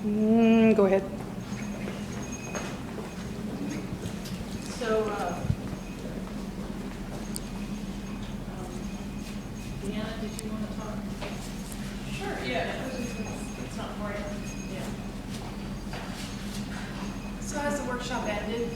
Go ahead. So, Deanna, did you want to talk? Sure, yeah, it's not for you. Yeah. So has the workshop ended?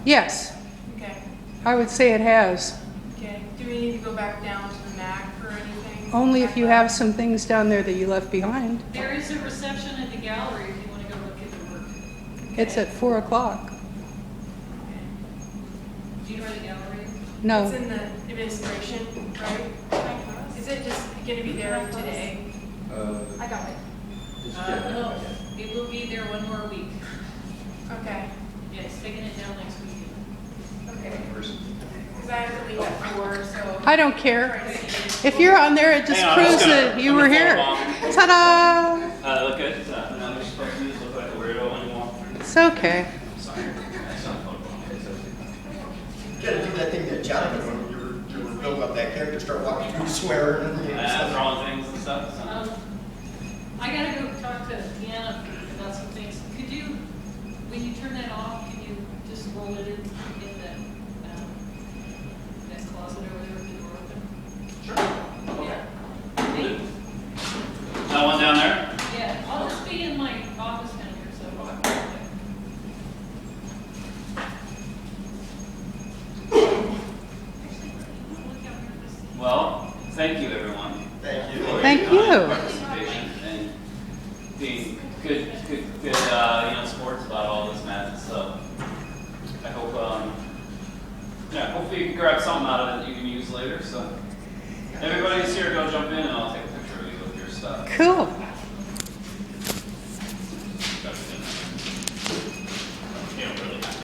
Yes, Okay, I would say it has. okay. Do we need to go back down to the MAC for anything? Only if you have some things down there that you left behind. There is a reception in the gallery if you want to go look at the work. It's at 4 o'clock. Do you know where the gallery is? It's No, in the administration, right? Is it just gonna be there today? I got it. No, it will be there one more week. Okay, Yeah, it's taking it down next week. okay. Because I have to leave at 4, so. I don't care. Try to see it. If you're on there, it just Hang on, I'm proves just gonna- that you I'm were gonna here. follow Ta-da! Look at that. Now you're supposed to look like a weirdo anymore. It's okay. Sorry. That's not Photoshop. You gotta do that thing that Jonathan, when you were building up that character, start walking through swearing and Throwing things and stuff. So. I gotta go talk to Deanna about some things. Could you, when you turn that off, can you just roll it in that closet over there with the door open? Sure. Yeah. Okay. That one down there? Yeah, I'll just be in my office down here, so. Well, thank you, everyone. Thank you. For Thank your you. kind participation and being good, sports about all this madness. So I hope, hopefully you can grab something out of it that you can use later. So everybody who's here, go jump in and I'll take a picture of you with your stuff. Cool.